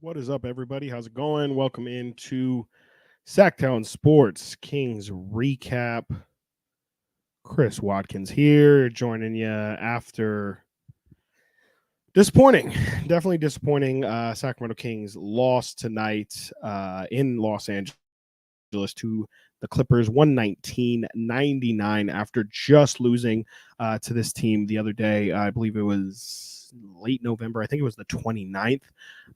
What is up, everybody? How's it going? Welcome into Sactown Sports Kings recap. Chris Watkins here, joining you after disappointing, definitely disappointing. Sacramento Kings lost tonight in Los Angeles to the Clippers 119-99 after just losing to this team the other day. I believe it was late November. I think it was the 29th.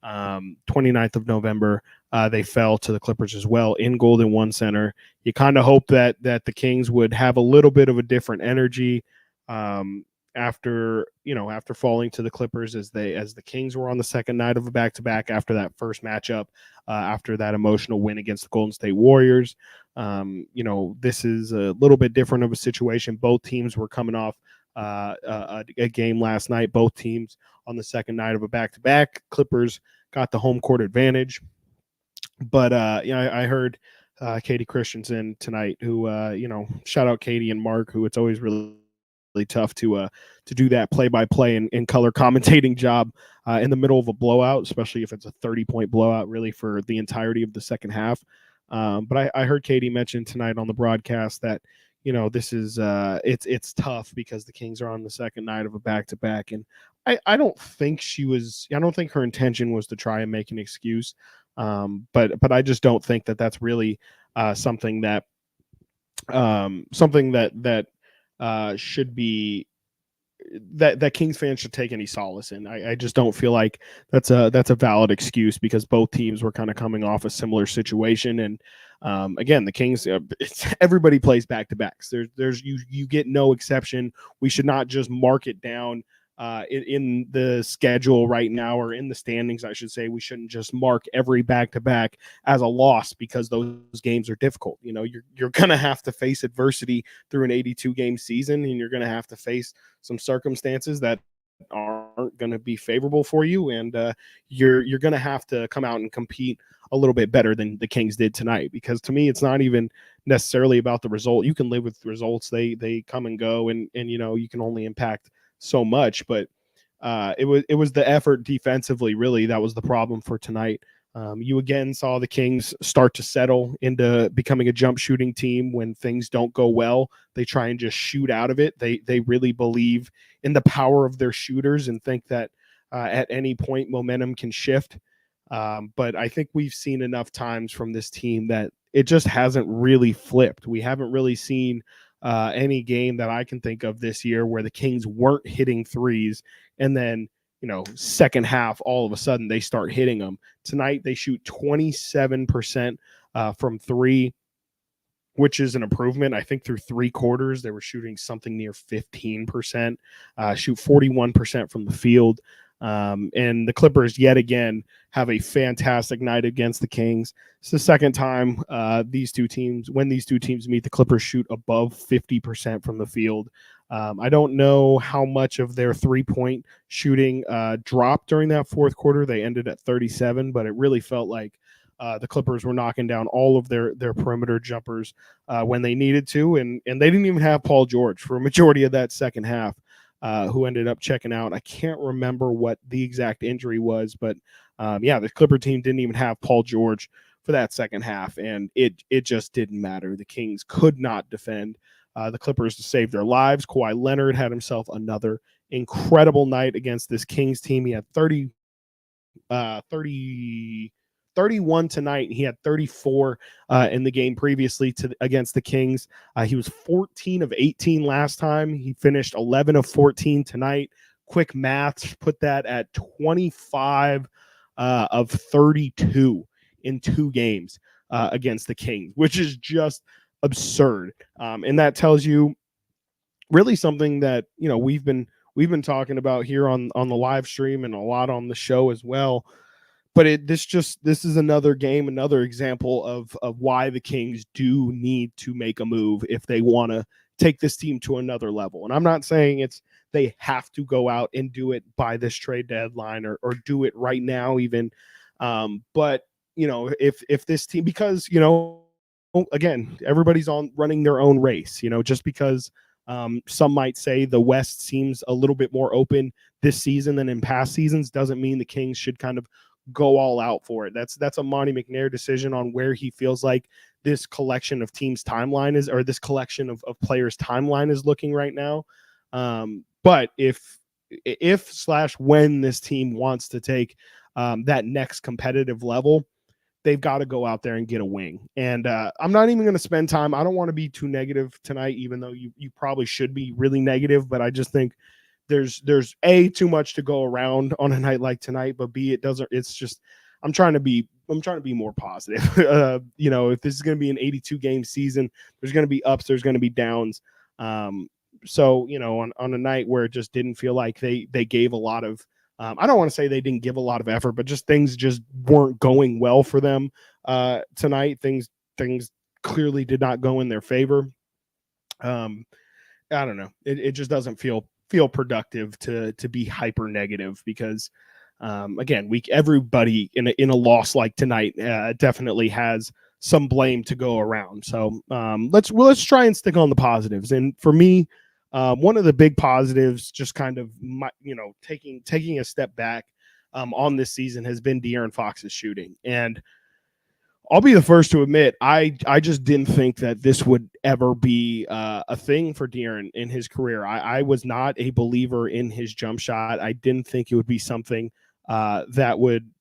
29th of November. They fell to the Clippers as well in Golden One Center. You kind of hope that the Kings would have a little bit of a different energy after falling to the Clippers as the Kings were on the second night of a back-to-back after that first matchup, after that emotional win against the Golden State Warriors. This is a little bit different of a situation. Both teams were coming off a game last night. Both teams on the second night of a back-to-back. Clippers got the home court advantage. But I heard Katie Christensen tonight, who shout out Katie and Mark, who it's always really tough to do that play-by-play and color commentating job in the middle of a blowout, especially if it's a 30-point blowout, really for the entirety of the second half. But I heard Katie mention tonight on the broadcast that this is it's tough because the Kings are on the second night of a back-to-back, and I don't think her intention was to try and make an excuse, but I just don't think that that's really something that should be that Kings fans should take any solace in. I just don't feel like that's a valid excuse because both teams were kind of coming off a similar situation. And again, the Kings, everybody plays back to backs. You get no exception. We should not just mark it down in the schedule right now, or in the standings, I should say. We shouldn't just mark every back-to-back as a loss because those games are difficult. You're going to have to face adversity through an 82-game season, and you're going to have to face some circumstances that aren't going to be favorable for you, and you're going to have to come out and compete a little bit better than the Kings did tonight, because to me, it's not even necessarily about the result. You can live with results. They come and go, and you can only impact so much, but it was the effort defensively, really, that was the problem for tonight. You again saw the Kings start to settle into becoming a jump shooting team. When things don't go well, they try and just shoot out of it. They really believe in the power of their shooters and think that at any point momentum can shift. But I think we've seen enough times from this team that it just hasn't really flipped. We haven't really seen any game that I can think of this year where the Kings weren't hitting threes, and then second half, all of a sudden they start hitting them. Tonight they shoot 27% from three, which is an improvement. I think through three quarters they were shooting something near 15%. Shoot 41% from the field. And the Clippers yet again have a fantastic night against the Kings. It's the second time when these two teams meet, the Clippers shoot above 50% from the field. I don't know how much of their three-point shooting dropped during that fourth quarter. They ended at 37, but it really felt like the Clippers were knocking down all of their perimeter jumpers when they needed to, and they didn't even have Paul George for a majority of that second half. Who ended up checking out. I can't remember what the exact injury was, but the Clipper team didn't even have Paul George for that second half, and it just didn't matter. The Kings could not defend the Clippers to save their lives. Kawhi Leonard had himself another incredible night against this Kings team. He had 31 tonight. He had 34 in the game previously against the Kings. He was 14 of 18 last time. He finished 11 of 14 tonight. Quick math, put that at 25 of 32 in two games against the Kings, which is just absurd. And that tells you really something that we've been talking about here on the live stream and a lot on the show as well. But this is another game, another example of why the Kings do need to make a move if they want to take this team to another level. And I'm not saying they have to go out and do it by this trade deadline or do it right now even. But if this team, because again, everybody's running their own race. Just because some might say the West seems a little bit more open this season than in past seasons doesn't mean the Kings should kind of go all out for it. That's a Monty McNair decision on where he feels like this collection of teams timeline is, or this collection of players timeline is looking right now. But if / when this team wants to take that next competitive level, they've got to go out there and get a wing. And I'm not even going to spend time. I don't want to be too negative tonight, even though you probably should be really negative. But I just think there's A, too much to go around on a night like tonight, but B, it's just, I'm trying to be more positive. If this is going to be an 82 game season, there's going to be ups, there's going to be downs. So, on a night where it just didn't feel like they gave a lot of, I don't want to say they didn't give a lot of effort, but just things just weren't going well for them tonight. Things clearly did not go in their favor. I don't know. It just doesn't feel productive to be hyper negative because, again, everybody in a loss like tonight definitely has some blame to go around. So let's try and stick on the positives. And for me, one of the big positives, just kind of taking a step back on this season, has been De'Aaron Fox's shooting. And I'll be the first to admit, I just didn't think that this would ever be a thing for De'Aaron in his career. I was not a believer in his jump shot. I didn't think it would be something that would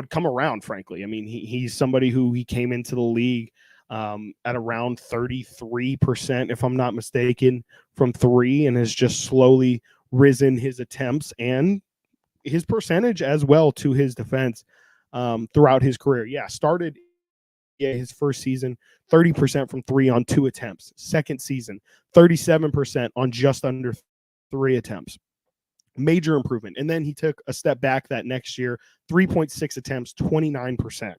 come around, frankly. I mean, he's somebody who he came into the league at around 33%, if I'm not mistaken, from three, and has just slowly risen his attempts and his percentage as well, to his defense, throughout his career. Started his first season 30% from three on 2 attempts. Second season 37% on just under 3 attempts. Major improvement. And then he took a step back that next year, 3.6 attempts, 29%.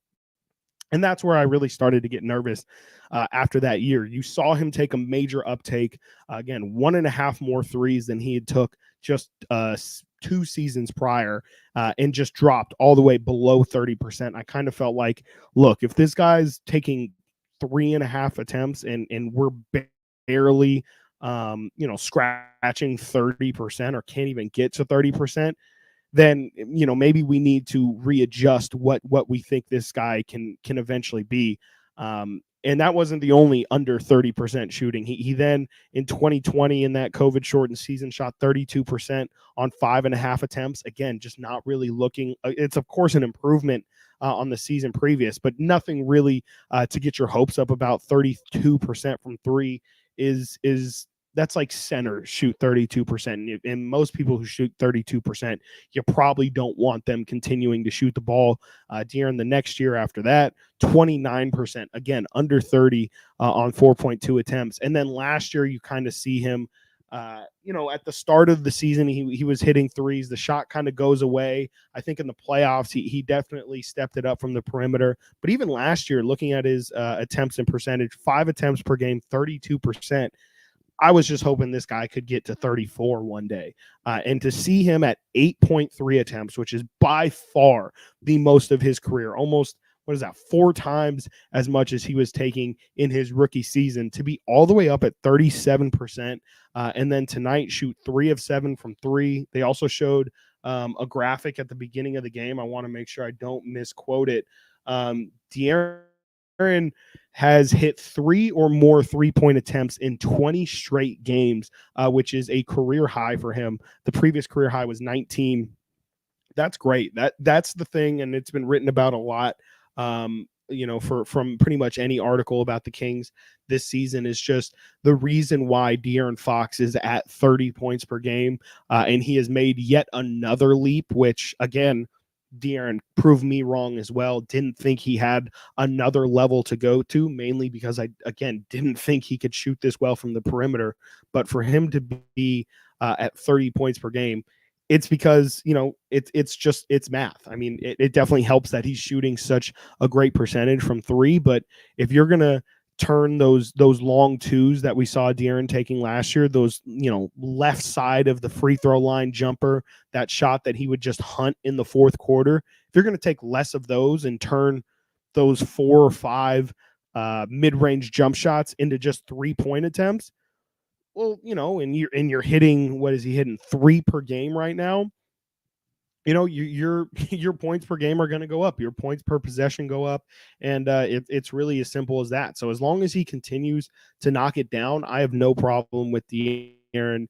And that's where I really started to get nervous after that year. You saw him take a major uptake. Again, 1.5 more threes than he had took just 2 seasons prior, and just dropped all the way below 30%. I kind of felt like, look, if this guy's taking 3.5 attempts and we're barely scratching 30% or can't even get to 30%, then maybe we need to readjust what we think this guy can eventually be. And that wasn't the only under 30% shooting. He then in 2020, in that COVID shortened season, shot 32% on 5.5 attempts. Again, just not really looking. It's of course an improvement on the season previous, but nothing really to get your hopes up about. 32% from three is that's like center shoot 32%. And most people who shoot 32%, you probably don't want them continuing to shoot the ball. De'Aaron the next year after that, 29%, again, under 30 on 4.2 attempts. And then last year, you kind of see him, at the start of the season, he was hitting threes. The shot kind of goes away. I think in the playoffs, he definitely stepped it up from the perimeter. But even last year, looking at his attempts and percentage, 5 attempts per game, 32%. I was just hoping this guy could get to 34 one day. And to see him at 8.3 attempts, which is by far the most of his career, almost, 4 times as much as he was taking in his rookie season, to be all the way up at 37%. And then tonight, shoot 3 of 7 from 3. They also showed a graphic at the beginning of the game. I want to make sure I don't misquote it. De'Aaron has hit 3 or more 3-point attempts in 20 straight games, which is a career high for him. The previous career high was 19. That's great. That's the thing, and it's been written about a lot. From pretty much any article about the Kings this season, is just the reason why De'Aaron Fox is at 30 points per game, and he has made yet another leap, which again, De'Aaron proved me wrong as well. Didn't think he had another level to go to, mainly because I, again, didn't think he could shoot this well from the perimeter. But for him to be at 30 points per game, it's because, it's math. I mean, it definitely helps that he's shooting such a great percentage from 3. But if you're going to turn those long twos that we saw De'Aaron taking last year, those left side of the free throw line jumper, that shot that he would just hunt in the fourth quarter, if you're going to take less of those and turn those 4 or 5 mid-range jump shots into just 3-point attempts, well, and you're hitting, what is he hitting, 3 per game right now? your points per game are going to go up. Your points per possession go up, and it's really as simple as that. So as long as he continues to knock it down, I have no problem with the Aaron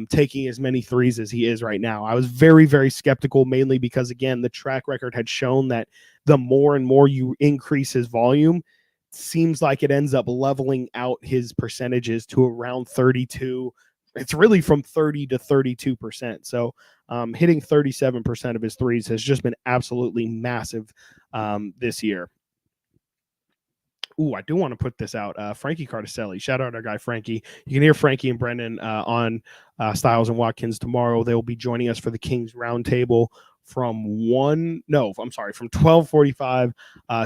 taking as many threes as he is right now. I was very, very skeptical, mainly because again, the track record had shown that the more and more you increase his volume, seems like it ends up leveling out his percentages to around 32. It's really from 30 to 32%. So hitting 37% of his threes has just been absolutely massive this year. Ooh, I do want to put this out. Frankie Cardicelli, shout out our guy Frankie. You can hear Frankie and Brendan on Styles and Watkins tomorrow. They will be joining us for the Kings Roundtable from 12:45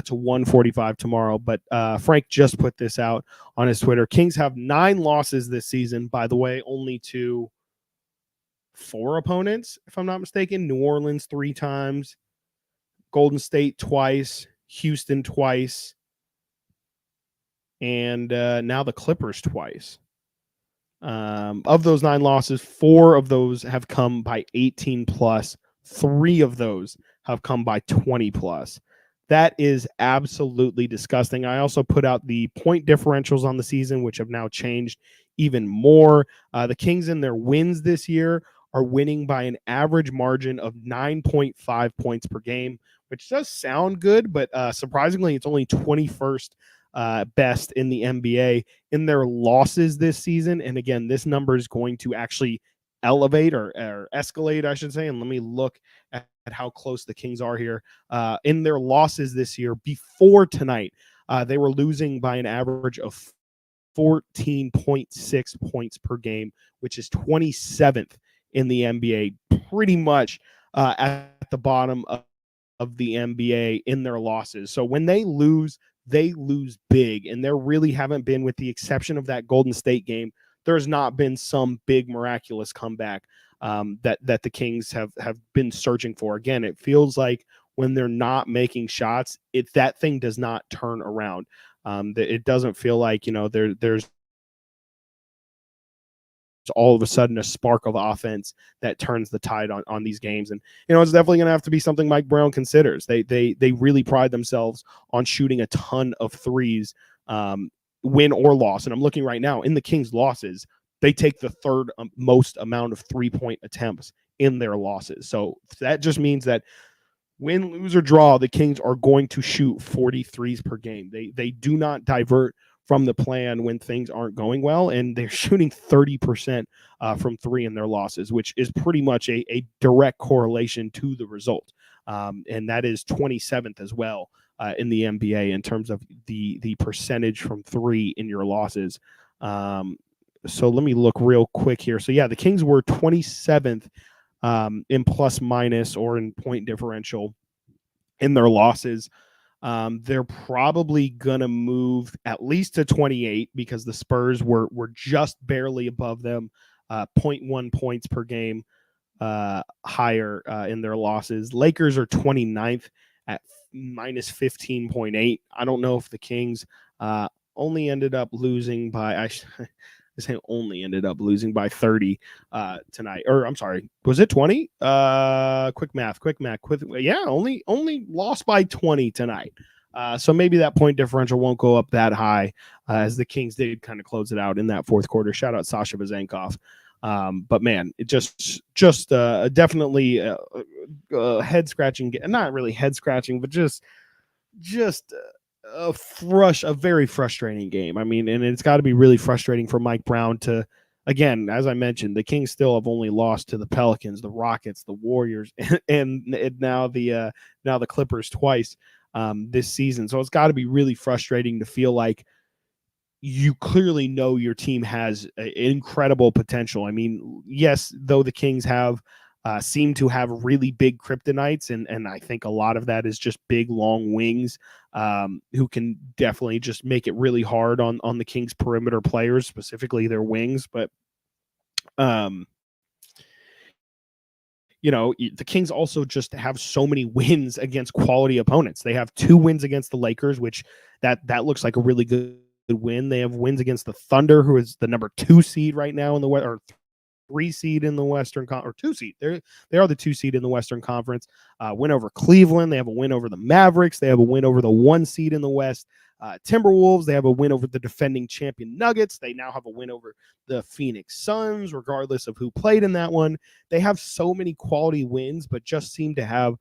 to 1:45 tomorrow. But Frank just put this out on his Twitter. Kings have 9 losses this season. By the way, only to 4 opponents, if I'm not mistaken. New Orleans 3 times, Golden State twice, Houston twice, and now the Clippers twice. Of those 9 losses, 4 of those have come by 18 plus. 3 of those have come by 20 plus. That is absolutely disgusting. I also put out the point differentials on the season, which have now changed even more. The Kings in their wins this year are winning by an average margin of 9.5 points per game, which does sound good, but surprisingly, it's only 21st best in the NBA. In their losses this season, and again, this number is going to actually elevate or escalate, I should say. And let me look at how close the Kings are here. In their losses this year, before tonight, they were losing by an average of 14.6 points per game, which is 27th in the NBA, pretty much at the bottom of the NBA in their losses. So when they lose big, and there really haven't been, with the exception of that Golden State game, there's not been some big miraculous comeback that the Kings have been searching for. Again, it feels like when they're not making shots, that thing does not turn around. It doesn't feel like there's all of a sudden a spark of offense that turns the tide on these games. And it's definitely going to have to be something Mike Brown considers. They really pride themselves on shooting a ton of threes, win or loss. And I'm looking right now in the Kings losses, they take the third most amount of 3-point attempts in their losses. So that just means that win, lose, or draw, the Kings are going to shoot 43s per game. They do not divert from the plan when things aren't going well, and they're shooting 30% from 3 in their losses, which is pretty much a direct correlation to the result. And that is 27th as well in the NBA in terms of the percentage from 3 in your losses. So let me look real quick here. So yeah, the Kings were 27th in plus minus or in point differential in their losses. They're probably gonna move at least to 28 because the Spurs were just barely above them, 0.1 points per game higher in their losses. Lakers are 29th at minus 15.8. I don't know if the Kings only ended up losing by only ended up losing by 30 tonight. Or I'm sorry, was it 20? Quick math. Yeah, only lost by 20 tonight. So maybe that point differential won't go up that high as the Kings did kind of close it out in that fourth quarter. Shout out Sasha Vezenkov. But man, it just definitely head scratching. Not really head scratching, but just a very frustrating game. I mean, and it's got to be really frustrating for Mike Brown to, again, as I mentioned, the Kings still have only lost to the Pelicans, the Rockets, the Warriors, and now the Clippers twice this season. So it's got to be really frustrating to feel like you clearly know your team has incredible potential. I mean, yes, though the Kings have seem to have really big kryptonites, and I think a lot of that is just big, long wings who can definitely just make it really hard on the Kings' perimeter players, specifically their wings. But the Kings also just have so many wins against quality opponents. They have 2 wins against the Lakers, which that looks like a really good win. They have wins against the Thunder, who is the number 2 seed right now in the West, or 3 seed in the Western or 2 seed. They are the 2 seed in the Western Conference. Win over Cleveland. They have a win over the Mavericks. They have a win over the 1 seed in the West. Timberwolves. They have a win over the defending champion Nuggets. They now have a win over the Phoenix Suns, regardless of who played in that one. They have so many quality wins, but just seem to have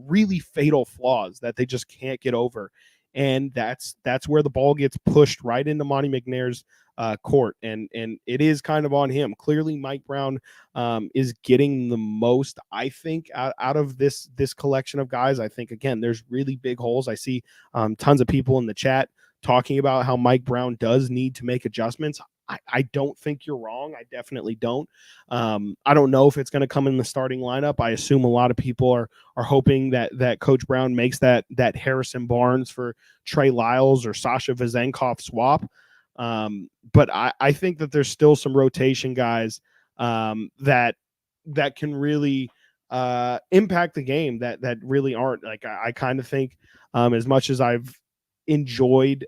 really fatal flaws that they just can't get over. And that's where the ball gets pushed right into Monty McNair's court, and it is kind of on him. Clearly, Mike Brown is getting the most, I think, out of this collection of guys. I think, again, there's really big holes. I see tons of people in the chat talking about how Mike Brown does need to make adjustments. I don't think you're wrong. I definitely don't. I don't know if it's going to come in the starting lineup. I assume a lot of people are hoping that Coach Brown makes that Harrison Barnes for Trey Lyles or Sasha Vezenkov swap. But I think that there's still some rotation guys that can really impact the game that really aren't. Like I kind of think as much as I've enjoyed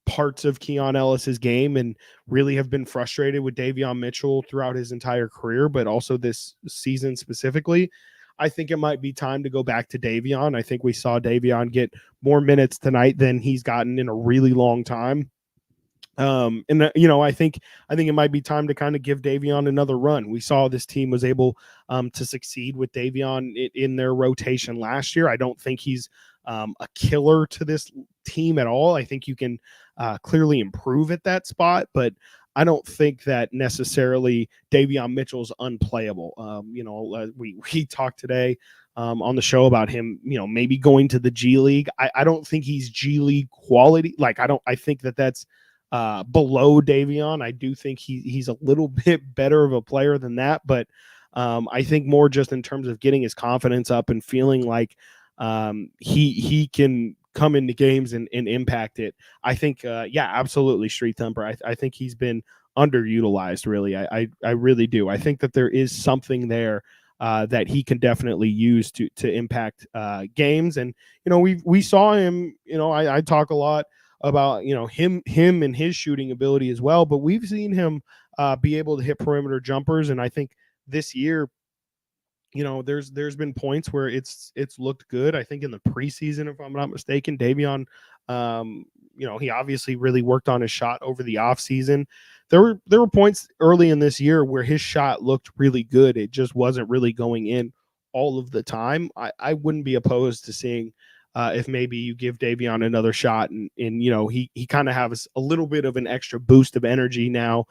parts of Keon Ellis's game and really have been frustrated with Davion Mitchell throughout his entire career, but also this season specifically, I think it might be time to go back to Davion. I think we saw Davion get more minutes tonight than he's gotten in a really long time. I think it might be time to kind of give Davion another run. We saw this team was able to succeed with Davion in their rotation last year. I don't think he's a killer to this team at all. I think you can clearly improve at that spot, but I don't think that necessarily Davion Mitchell's unplayable. We talked today on the show about him, maybe going to the G League. I don't think he's G League quality. I think that's below Davion. I do think he's a little bit better of a player than that, but I think more just in terms of getting his confidence up and feeling like he can come into games and impact it. I think, absolutely, Street Thumper. I think he's been underutilized, really. I really do. I think that there is something there that he can definitely use to impact games. And, we saw him, I talk a lot about, him and his shooting ability as well, but we've seen him be able to hit perimeter jumpers. And I think this year, there's been points where it's looked good. I think in the preseason, if I'm not mistaken, Davion, he obviously really worked on his shot over the offseason. There were points early in this year where his shot looked really good. It just wasn't really going in all of the time. I wouldn't be opposed to seeing if maybe you give Davion another shot and he kind of has a little bit of an extra boost of energy now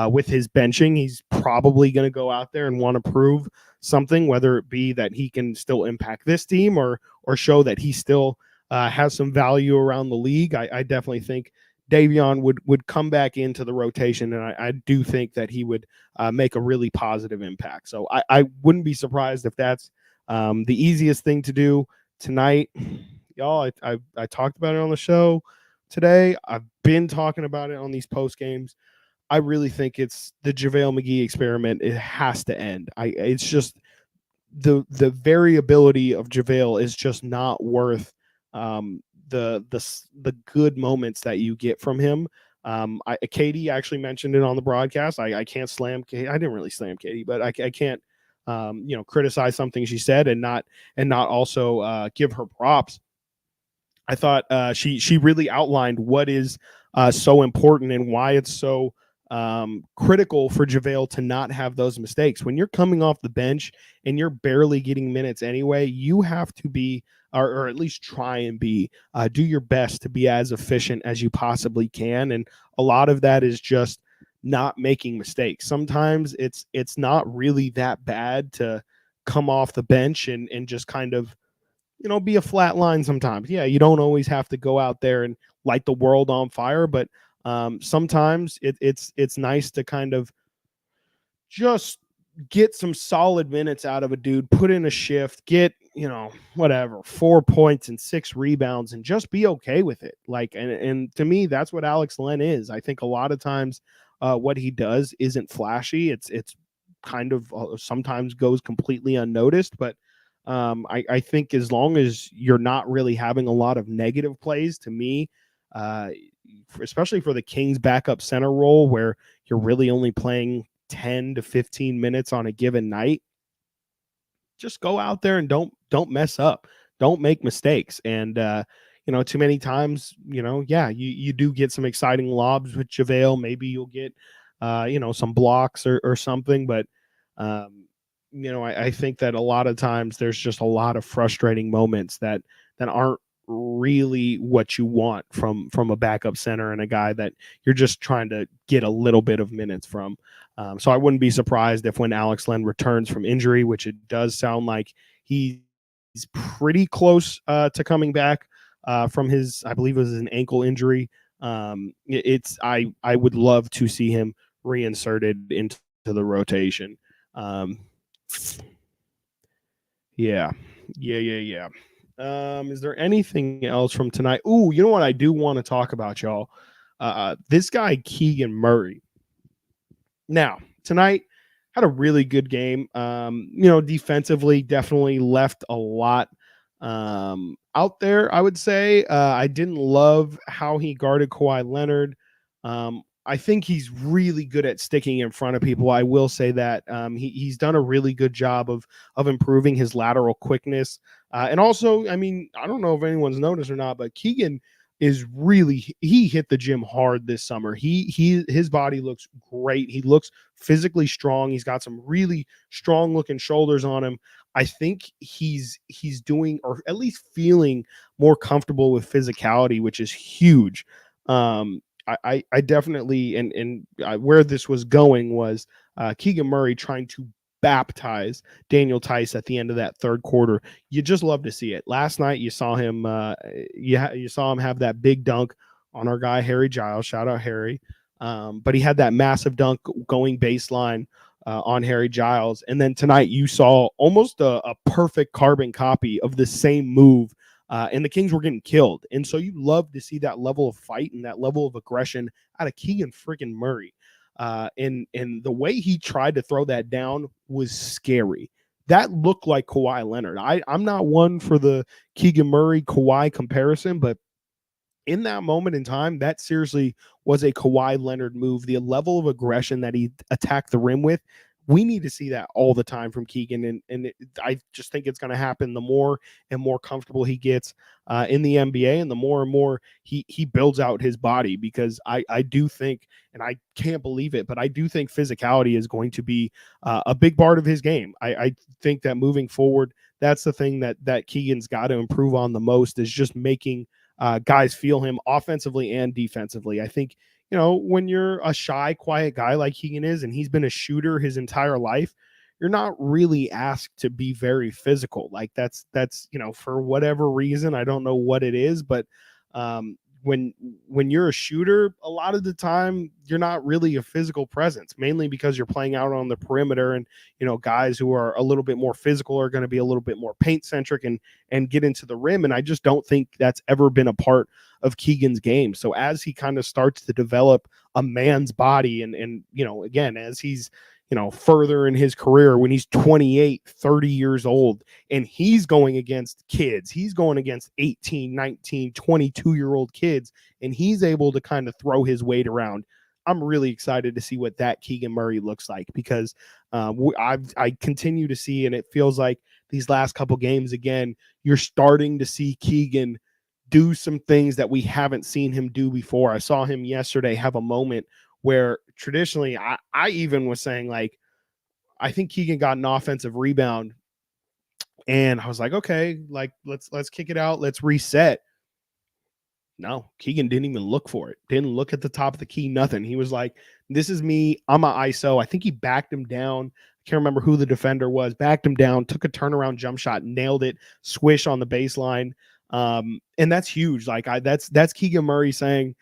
with his benching. He's probably going to go out there and want to prove something, whether it be that he can still impact this team or show that he still has some value around the league. I definitely think Davion would come back into the rotation, and I do think that he would make a really positive impact. So I wouldn't be surprised if that's the easiest thing to do tonight. Y'all, I talked about it on the show today. I've been talking about it on these post games. I really think it's the JaVale McGee experiment. It has to end. It's just the variability of JaVale is just not worth the good moments that you get from him. Katie actually mentioned it on the broadcast. I can't slam Katie. I didn't really slam Katie, but I can't criticize something she said and not also give her props. I thought she really outlined what is so important and why it's so critical for JaVale to not have those mistakes. When you're coming off the bench and you're barely getting minutes anyway, you have to be, or at least try and be, do your best to be as efficient as you possibly can. And a lot of that is just not making mistakes. Sometimes it's not really that bad to come off the bench and just kind of, be a flat line sometimes. Yeah, you don't always have to go out there and light the world on fire, but sometimes it's nice to kind of just get some solid minutes out of a dude, put in a shift, get, 4 points and 6 rebounds and just be okay with it. And to me, that's what Alex Len is. I think a lot of times what he does isn't flashy. It's kind of sometimes goes completely unnoticed, but I think as long as you're not really having a lot of negative plays, to me, especially for the Kings backup center role where you're really only playing 10 to 15 minutes on a given night, just go out there and don't mess up. Don't make mistakes. And too many times, you do get some exciting lobs with JaVale. Maybe you'll get some blocks or something, but I think that a lot of times there's just a lot of frustrating moments that aren't really what you want from a backup center and a guy that you're just trying to get a little bit of minutes from. So I wouldn't be surprised if when Alex Len returns from injury, which it does sound like he's pretty close to coming back from his, I believe it was an ankle injury. I would love to see him reinserted into the rotation. Yeah. Is there anything else from tonight? Ooh, you know what I do want to talk about, y'all? This guy, Keegan Murray. Now, tonight had a really good game. Defensively, definitely left a lot out there, I would say. I didn't love how he guarded Kawhi Leonard. I think he's really good at sticking in front of people. I will say that he's done a really good job of improving his lateral quickness. And also, I mean, I don't know if anyone's noticed or not, but Keegan is he hit the gym hard this summer. His body looks great. He looks physically strong. He's got some really strong looking shoulders on him. I think he's doing, or at least feeling, more comfortable with physicality, which is huge. I definitely, and where this was going was Keegan Murray trying to baptize Daniel Tice at the end of that third quarter. You just love to see it. Last night you saw him, you saw him have that big dunk on our guy Harry Giles. Shout out Harry. But he had that massive dunk going baseline on Harry Giles, and then tonight you saw almost a perfect carbon copy of the same move. And the Kings were getting killed. And so you love to see that level of fight and that level of aggression out of Keegan freaking Murray. And the way he tried to throw that down was scary. That looked like Kawhi Leonard. I'm not one for the Keegan Murray Kawhi comparison, but in that moment in time, that seriously was a Kawhi Leonard move. The level of aggression that he attacked the rim with, we need to see that all the time from Keegan. And I just think it's going to happen the more and more comfortable he gets in the NBA, and the more and more he builds out his body, because I do think, and I can't believe it, but I do think physicality is going to be a big part of his game. I think that moving forward, that's the thing that Keegan's got to improve on the most, is just making guys feel him offensively and defensively. I think, when you're a shy, quiet guy like Keegan is, and he's been a shooter his entire life, you're not really asked to be very physical. Like that's, for whatever reason, I don't know what it is, but when you're a shooter, a lot of the time you're not really a physical presence, mainly because you're playing out on the perimeter, and guys who are a little bit more physical are going to be a little bit more paint centric and get into the rim. And I just don't think that's ever been a part of Keegan's game. So as he kind of starts to develop a man's body, and again, as he's further in his career, when he's 28, 30 years old, and he's going against kids, he's going against 18, 19, 22-year-old kids, and he's able to kind of throw his weight around. I'm really excited to see what that Keegan Murray looks like, because I continue to see, and it feels like these last couple games, again, you're starting to see Keegan do some things that we haven't seen him do before. I saw him yesterday have a moment where traditionally I even was saying, like, I think Keegan got an offensive rebound, and I was like, okay, like let's kick it out, let's reset. No, Keegan didn't even look for it. Didn't look at the top of the key, nothing. He was like, this is me, I'm a ISO. I think he backed him down. I can't remember who the defender was. Backed him down, took a turnaround jump shot, nailed it, swish on the baseline. And that's huge. Like that's Keegan Murray saying,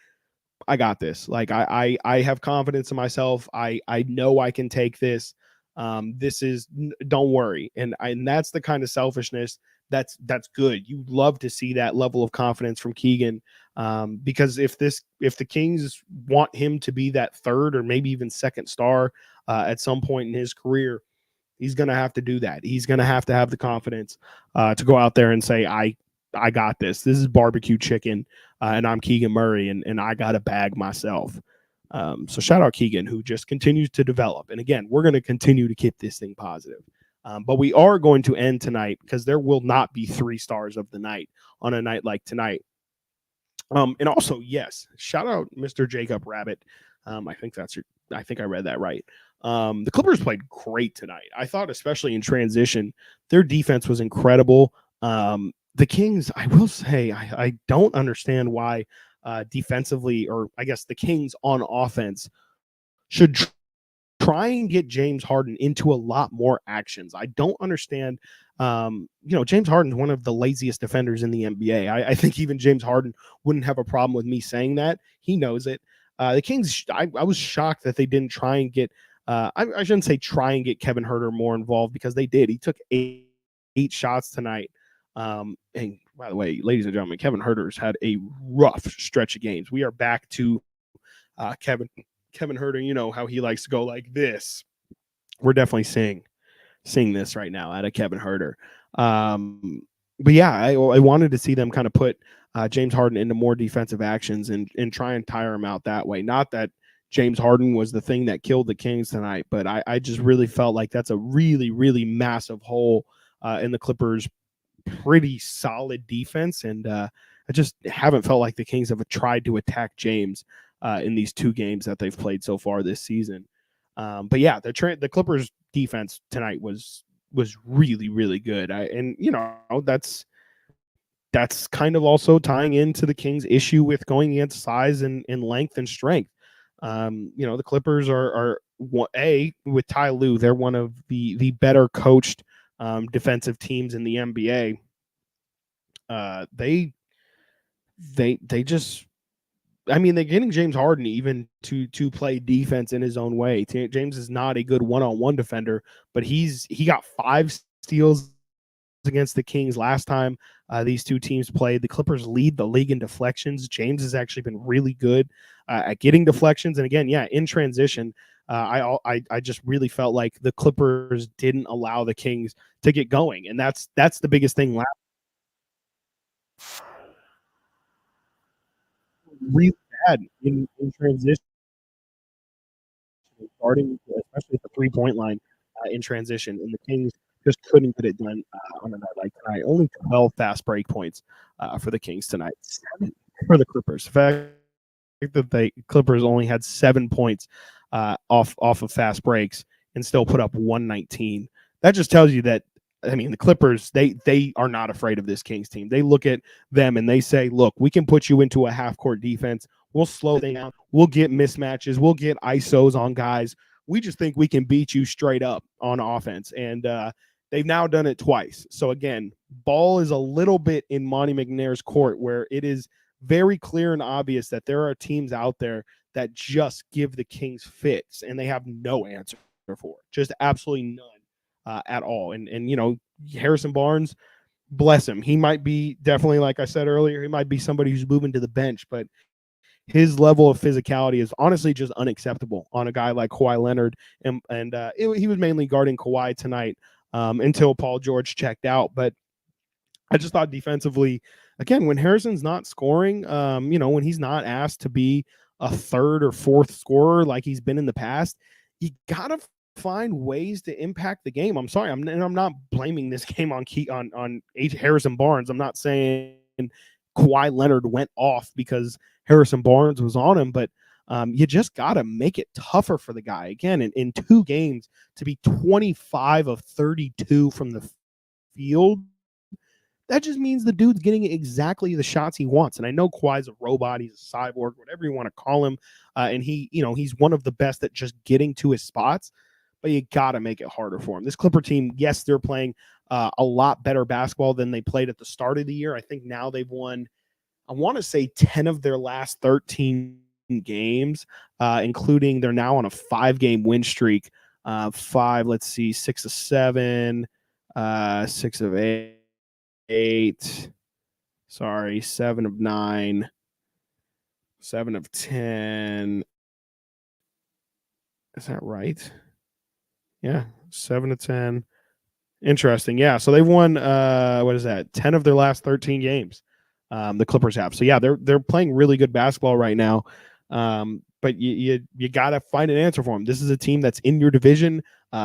I got this. Like I have confidence in myself. I know I can take this. Don't worry. And that's the kind of selfishness that's good. You love to see that level of confidence from Keegan, because if the Kings want him to be that third or maybe even second star at some point in his career, he's going to have to do that. He's going to have the confidence to go out there and say, I got this. This is barbecue chicken, and I'm Keegan Murray, and I got a bag myself. So shout out Keegan, who just continues to develop. And again, we're going to continue to keep this thing positive. But we are going to end tonight because there will not be 3 stars of the night on a night like tonight. And also, yes, shout out Mr. Jacob Rabbit. I think I read that right. The Clippers played great tonight. I thought, especially in transition, their defense was incredible. The Kings, I will say, I don't understand why defensively, or I guess the Kings on offense should try and get James Harden into a lot more actions. I don't understand. James Harden's one of the laziest defenders in the NBA. I think even James Harden wouldn't have a problem with me saying that. He knows it. The Kings, I was shocked that they didn't try and get, I shouldn't say try and get Kevin Huerter more involved, because they did. He took eight shots tonight. And by the way, ladies and gentlemen, Kevin Huerter's had a rough stretch of games. We are back to Kevin Huerter. You know how he likes to go like this. We're definitely seeing this right now out of Kevin Huerter. But yeah, I wanted to see them kind of put James Harden into more defensive actions and try and tire him out that way. Not that James Harden was the thing that killed the Kings tonight, but I just really felt like that's a really, really massive hole in the Clippers' pretty solid defense. And I just haven't felt like the Kings have tried to attack James in these 2 games that they've played so far this season. But yeah, the Clippers defense tonight was really, really good. That's kind of also tying into the Kings' issue with going against size and length and strength. The Clippers are with Ty Lue, they're one of the better coached defensive teams in the NBA. They just, I mean, they're getting James Harden even to play defense in his own way. James is not a good one-on-one defender, but he got 5 steals against the Kings last time these 2 teams played. The Clippers lead the league in deflections. James has actually been really good at getting deflections. And again, yeah, in transition, I just really felt like the Clippers didn't allow the Kings to get going, and that's the biggest thing. Really bad in transition, starting especially at the 3-point line in transition, and the Kings just couldn't get it done on a night like tonight. Only 12 fast break points for the Kings tonight. 7 for the Clippers. The fact that the Clippers only had 7 points off of fast breaks and still put up 119. That just tells you that, I mean, the Clippers, they are not afraid of this Kings team. They look at them and they say, look, we can put you into a half-court defense. We'll slow things down. We'll get mismatches. We'll get ISOs on guys. We just think we can beat you straight up on offense. And they've now done it twice. So, again, ball is a little bit in Monty McNair's court, where it is very clear and obvious that there are teams out there that just give the Kings fits, and they have no answer for it. Just absolutely none. At all. And Harrison Barnes, bless him. He might be definitely, like I said earlier, he might be somebody who's moving to the bench, but his level of physicality is honestly just unacceptable on a guy like Kawhi Leonard. And he was mainly guarding Kawhi tonight until Paul George checked out. But I just thought defensively, again, when Harrison's not scoring, when he's not asked to be a 3rd or 4th scorer like he's been in the past, you got to find ways to impact the game. I'm sorry, I'm not blaming this game on Harrison Barnes. I'm not saying Kawhi Leonard went off because Harrison Barnes was on him, but you just got to make it tougher for the guy. Again, in 2 games to be 25 of 32 from the field, that just means the dude's getting exactly the shots he wants. And I know Kawhi's a robot, he's a cyborg, whatever you want to call him, and he's one of the best at just getting to his spots. But you got to make it harder for him. This Clipper team, yes, they're playing a lot better basketball than they played at the start of the year. I think now they've won, I want to say 10 of their last 13 games, including they're now on a 5-game win streak. 6 of 7, 6 of 8. Sorry, 7 of 9, 7 of 10. Is that right? Yeah, 7 to 10. Interesting. Yeah, so they've won 10 of their last 13 games. The Clippers have. So yeah, they're playing really good basketball right now. but you got to find an answer for him. This is a team that's in your division.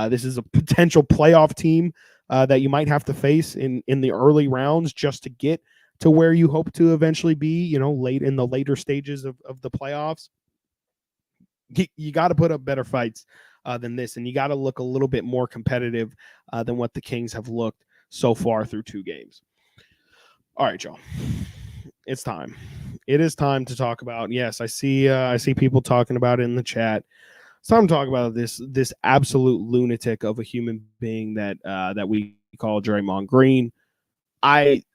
This is a potential playoff team that you might have to face in the early rounds just to get to where you hope to eventually be, late in the later stages of the playoffs. You got to put up better fights than this, and you got to look a little bit more competitive than what the Kings have looked so far through 2 games. All right, y'all. It's time. It is time to talk about. Yes, I see people talking about it in the chat. It's time to talk about this absolute lunatic of a human being that we call Draymond Green.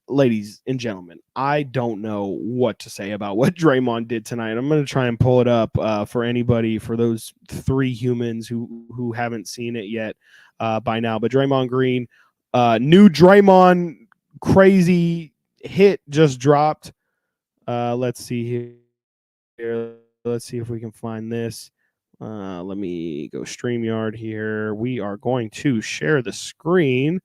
Ladies and gentlemen, I don't know what to say about what Draymond did tonight. I'm going to try and pull it up for anybody, for those 3 humans who haven't seen it yet by now. But Draymond Green, new Draymond crazy hit just dropped. Let's see here. Let's see if we can find this. Let me go StreamYard here. We are going to share the screen.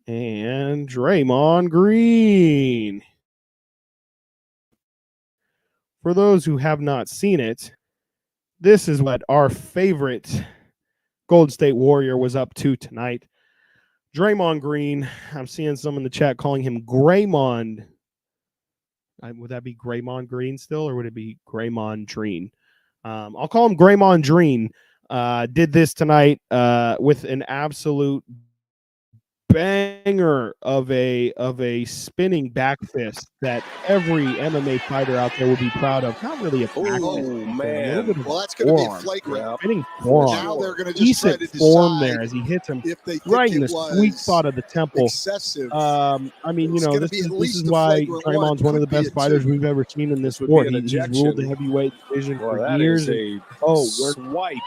And Draymond Green. For those who have not seen it, this is what our favorite Golden State Warrior was up to tonight. Draymond Green. I'm seeing some in the chat calling him Graymond. Would that be Graymond Green still, or would it be Graymond Green? I'll call him Graymond Green. Did this tonight with an absolute banger of a spinning back fist that every MMA fighter out there would be proud of. Not really a back fist. Oh, man. Well, that's going to be flagrant. Spinning forearm. Now they're going to just Decent try to form decide there as he hits him if they right in think the it sweet was spot of the temple. excessive. I mean, It's gonna this be at is least a why flagrant Draymond's one of the could be best a fighters 2. we've ever seen in this This would sport. be an He's ejection. ruled the heavyweight division Well, for that years. is a we're swipe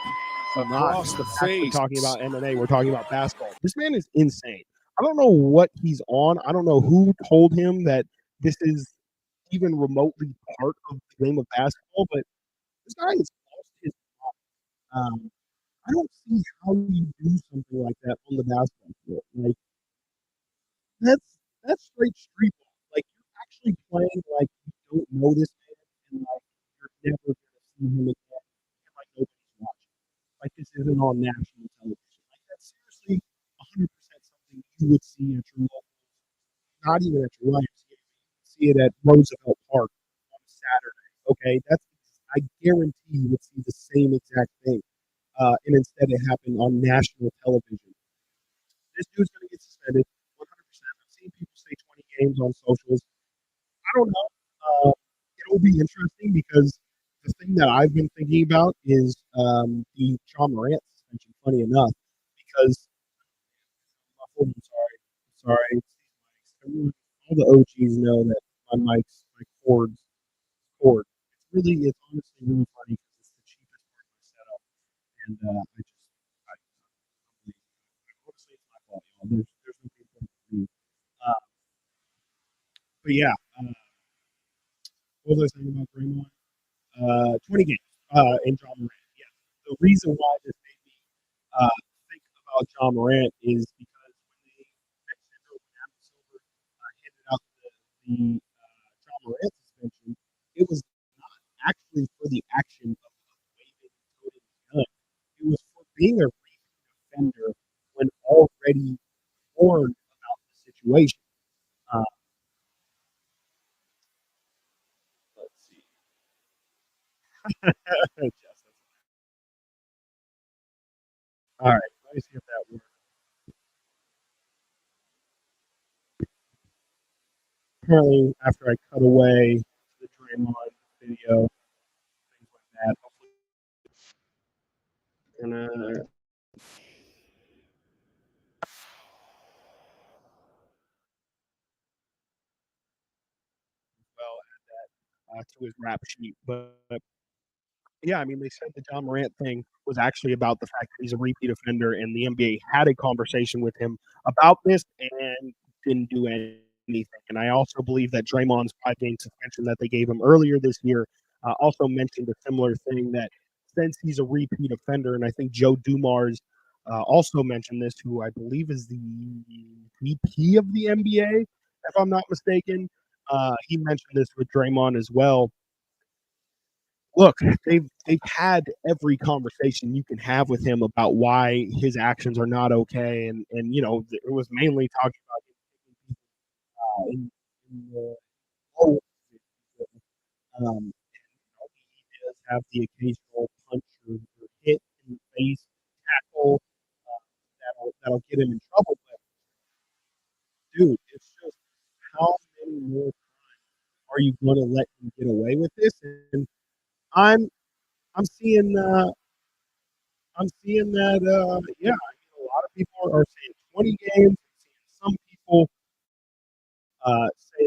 not across the actually face. talking about MMA. We're talking about basketball. This man is insane. I don't know what he's on. I don't know who told him that this is even remotely part of the game of basketball, but this guy has lost his mind. I don't see how you do something like that on the basketball court. Like that's straight street ball. Like you're actually playing like you don't know this man, and like you're never gonna see him again, and like nobody's watching. Like this isn't on national television. Like that's seriously 100% something you would see at your local, not even at your YMCA. You would see it at Roosevelt Park on Saturday. Okay, I guarantee you would see the same exact thing. And instead it happened on national television. This dude's going to get suspended 100%. I've seen people say 20 games on socials. I don't know. It'll be interesting because the thing that I've been thinking about is the John Morant suspension, funny enough, because I'm sorry. Everyone, all the OGs know that my mic's my cord. It's honestly really funny because it's the cheapest part of my setup, and honestly, it's my fault, y'all. There's no people to me. Uh, but yeah, what was I saying about Draymond? 20 games in John Morant. Yeah, the reason why this made me think about John Morant is because when Adam Silver handed out the John Morant suspension, it was not actually for the action of waving and toting his gun. It was for being a repeat offender when already warned about the situation. Uh, let's see. All right, let me see if that works. Apparently, after I cut away the Draymond video, things like that. Hopefully, and well add that to his rap sheet. But yeah, I mean, they said the John Morant thing was actually about the fact that he's a repeat offender, and the NBA had a conversation with him about this and didn't do anything. And I also believe that Draymond's 5 game suspension that they gave him earlier this year also mentioned a similar thing that since he's a repeat offender, and I think Joe Dumars also mentioned this, who I believe is the VP of the NBA, if I'm not mistaken. He mentioned this with Draymond as well, look, they've had every conversation you can have with him about why his actions are not okay, and it was mainly talking about in the low. He does have the occasional punch or hit in the face, tackle that'll get him in trouble. But dude, it's just how many more are you going to let him get away with this? And I'm I'm seeing yeah, a lot of people are saying 20 games. Some people say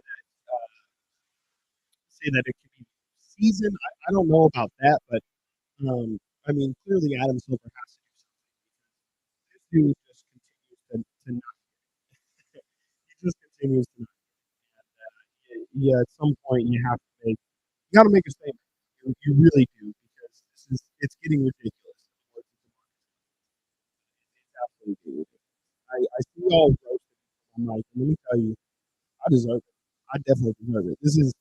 that it could be season. I don't know about that, but I mean, clearly Adam Silver has to do something. This dude just continues to not. He just continues to not. Yeah, at some point you got to make a statement. You really do because it's getting ridiculous. It's absolutely ridiculous. I see all roasted. I'm like, let me tell you, I deserve it. I definitely deserve it. This is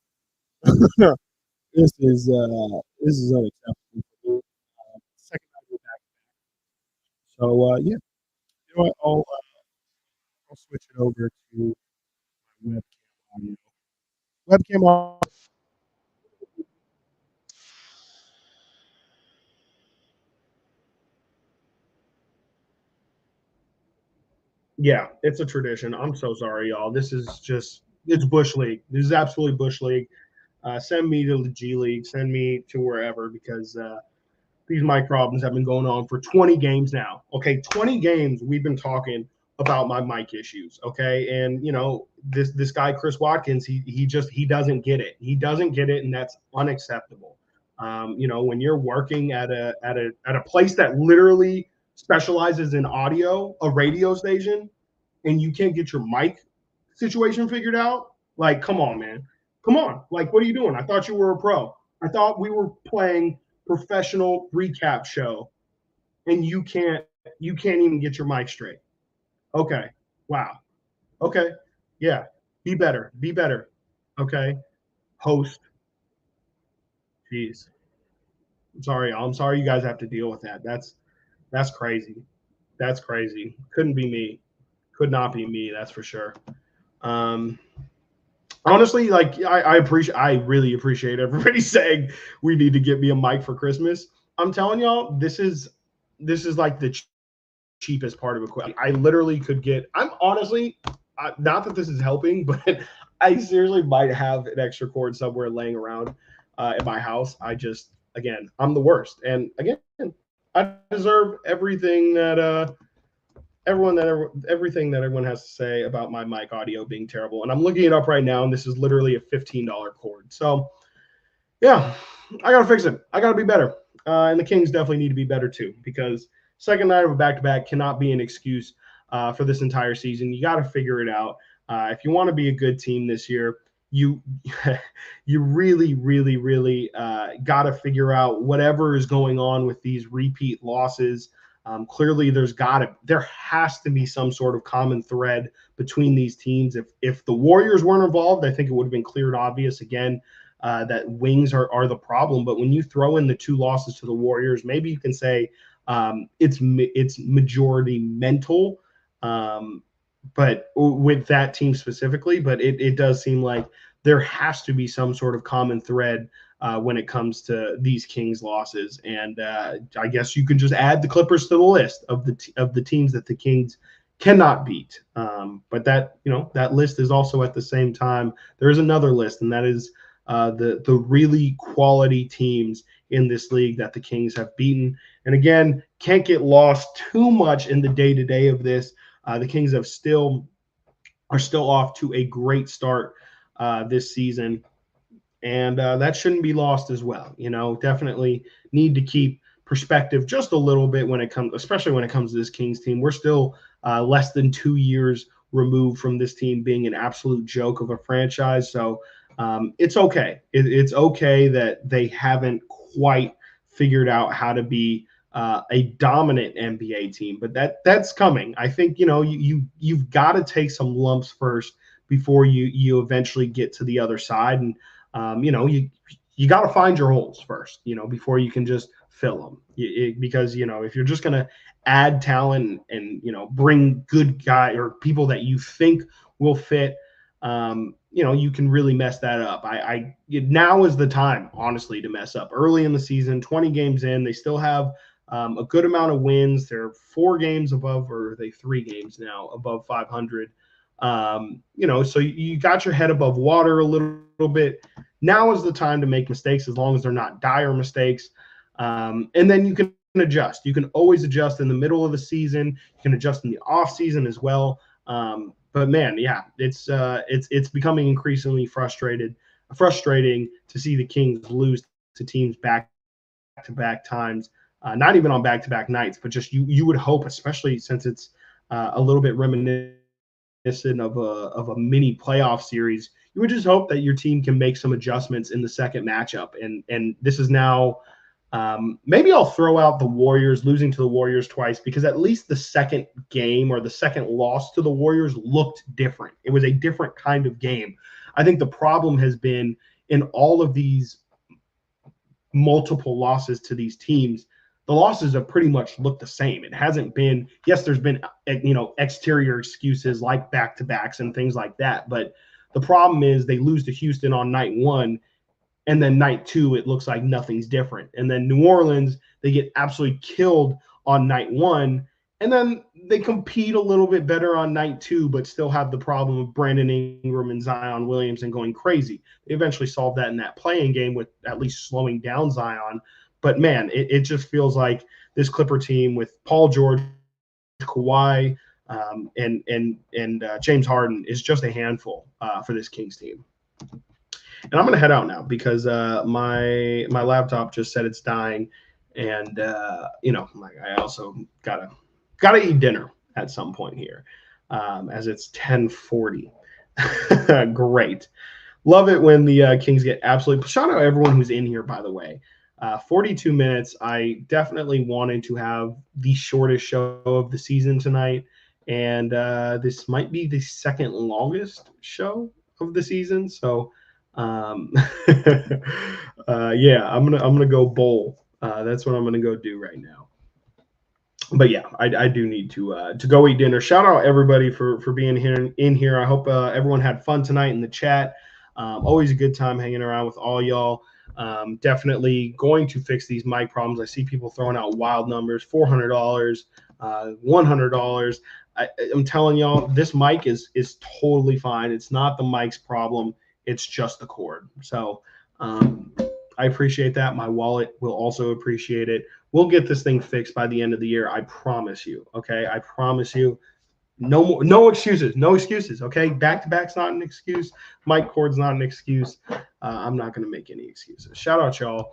unacceptable. Second night we're back. So yeah, you know what? I'll switch it over to my webcam audio. Webcam audio. Yeah, it's a tradition. I'm so sorry, y'all. This is just it's Bush League. This is absolutely Bush League. Send me to the G League. Send me to wherever because these mic problems have been going on for 20 games now. Okay, 20 games we've been talking about my mic issues. Okay, and this guy Chris Watkins, he doesn't get it. He doesn't get it, and that's unacceptable. When you're working at a place that literally specializes in audio, a radio station, and you can't get your mic situation figured out, like, come on, man. Come on. Like, what are you doing? I thought you were a pro. I thought we were playing professional recap show and you can't even get your mic straight. Okay. Wow. Okay. Yeah. Be better. Be better. Okay. Host. Jeez. I'm sorry. I'm sorry you guys have to deal with that. That's crazy. That's crazy. Couldn't be me. Could not be me, that's for sure. Um Honestly, like I really appreciate everybody saying we need to get me a mic for Christmas. I'm telling y'all, this is like the cheapest part of equipment. I literally could get. I'm honestly not that this is helping, but I seriously might have an extra cord somewhere laying around in my house. Again, I'm the worst, and again, I deserve everything that everyone has to say about my mic audio being terrible. And I'm looking it up right now, and this is literally a $15 cord. So yeah, I gotta fix it. I gotta be better. And the Kings definitely need to be better too, because second night of a back-to-back cannot be an excuse for this entire season. You got to figure it out. If you want to be a good team this year, you you really, really, really got to figure out whatever is going on with these repeat losses. Clearly, there has to be some sort of common thread between these teams. If the Warriors weren't involved, I think it would have been clear and obvious again that wings are the problem. But when you throw in the two losses to the Warriors, maybe you can say it's majority mental, but with that team specifically. But it does seem like there has to be some sort of common thread when it comes to these Kings losses. And I guess you can just add the Clippers to the list of the teams that the Kings cannot beat. But that list is also at the same time there is another list, and that is the really quality teams in this league that the Kings have beaten. And again, can't get lost too much in the day-to-day of this. The Kings are still off to a great start this season, and that shouldn't be lost as well. Definitely need to keep perspective just a little bit especially when it comes to this Kings team. We're still less than 2 years removed from this team being an absolute joke of a franchise. So it's okay. It's okay that they haven't quite figured out how to be a dominant NBA team, but that's coming. I think you've got to take some lumps first before you eventually get to the other side, and you you got to find your holes first, before you can just fill them. Because, if you're just going to add talent and, bring good guy or people that you think will fit, you can really mess that up. Now is the time, honestly, to mess up. Early in the season, 20 games in, they still have a good amount of wins. They're 4 games above, or are they 3 games now above 500? So you got your head above water a little bit. Now is the time to make mistakes, as long as they're not dire mistakes. And then you can adjust. You can always adjust in the middle of the season. You can adjust in the off season as well. But man, yeah, it's becoming increasingly frustrating to see the Kings lose to teams back-to-back times. Not even on back-to-back nights, but just you would hope, especially since it's a little bit reminiscent of a mini playoff series, you would just hope that your team can make some adjustments in the second matchup. And this is now, maybe I'll throw out the Warriors, losing to the Warriors twice, because at least the second game or the second loss to the Warriors looked different. It was a different kind of game. I think the problem has been in all of these multiple losses to these teams, the losses have pretty much looked the same. It hasn't been, yes, there's been, exterior excuses like back-to-backs and things like that. But the problem is they lose to Houston on night 1, and then night 2, it looks like nothing's different. And then New Orleans, they get absolutely killed on night 1, and then they compete a little bit better on night 2, but still have the problem of Brandon Ingram and Zion Williamson going crazy. They eventually solved that in that playing game with at least slowing down Zion. But man, it just feels like this Clipper team with Paul George, Kawhi, and James Harden is just a handful for this Kings team. And I'm gonna head out now because my laptop just said it's dying, and I also gotta eat dinner at some point here, as it's 10:40. Great, love it when the Kings get absolutely. Shout out everyone who's in here, by the way. 42 minutes. I definitely wanted to have the shortest show of the season tonight, and this might be the second longest show of the season. So, yeah, I'm gonna go bowl. That's what I'm gonna go do right now. But yeah, I do need to go eat dinner. Shout out everybody for being in here. I hope everyone had fun tonight in the chat. Always a good time hanging around with all y'all. Definitely going to fix these mic problems. I see people throwing out wild numbers, $400, $100. I'm telling y'all, this mic is totally fine. It's not the mic's problem. It's just the cord. So I appreciate that. My wallet will also appreciate it. We'll get this thing fixed by the end of the year. I promise you. Okay. I promise you. No excuses. Okay. Back-to-back's not an excuse. Mic cord's not an excuse. I'm not going to make any excuses. Shout out y'all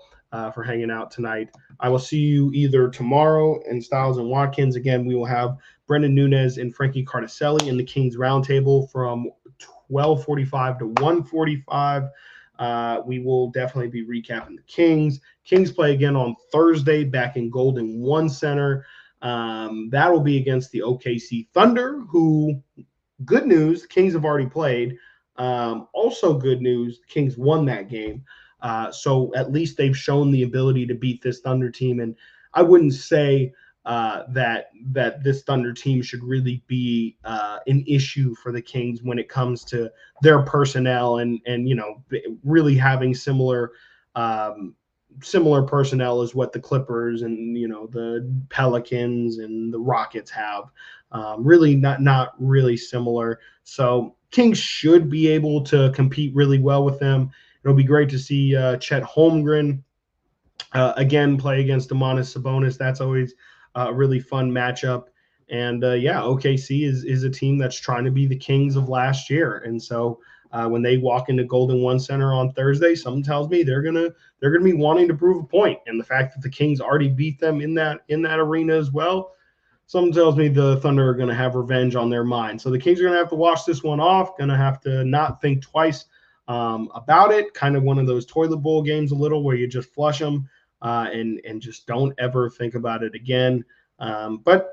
for hanging out tonight. I will see you either tomorrow in Styles and Watkins. Again, we will have Brendan Nunez and Frankie Cardicelli in the Kings Roundtable from 12:45 to 1:45. We will definitely be recapping the Kings. Kings play again on Thursday back in Golden One Center. That will be against the OKC Thunder, who, good news, the Kings have already played. Also good news, the Kings won that game. So at least they've shown the ability to beat this Thunder team. And I wouldn't say that this Thunder team should really be an issue for the Kings when it comes to their personnel and really having similar personnel as what the Clippers and the Pelicans and the Rockets have. Really not really similar. So Kings should be able to compete really well with them. It'll be great to see Chet Holmgren again play against Domantas Sabonis. That's always a really fun matchup. And OKC is a team that's trying to be the Kings of last year. And so when they walk into Golden One Center on Thursday, something tells me they're gonna be wanting to prove a point. And the fact that the Kings already beat them in that arena as well, something tells me the Thunder are going to have revenge on their mind. So the Kings are going to have to wash this one off, going to have to not think twice about it. Kind of one of those toilet bowl games a little where you just flush them and just don't ever think about it again. But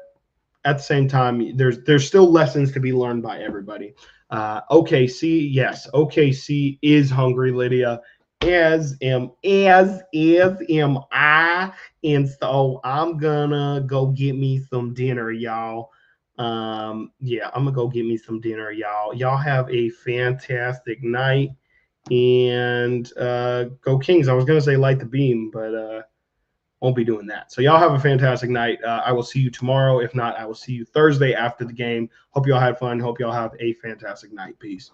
at the same time, there's still lessons to be learned by everybody. OKC, yes, OKC is hungry, Lydia. as am I. And so I'm gonna go get me some dinner, y'all. Yeah, I'm gonna go get me some dinner, y'all. Y'all have a fantastic night, and go Kings. I was gonna say light the beam, but won't be doing that. So y'all have a fantastic night. I will see you tomorrow. If not, I will see you Thursday after the game. Hope y'all had fun. Hope y'all have a fantastic night. Peace.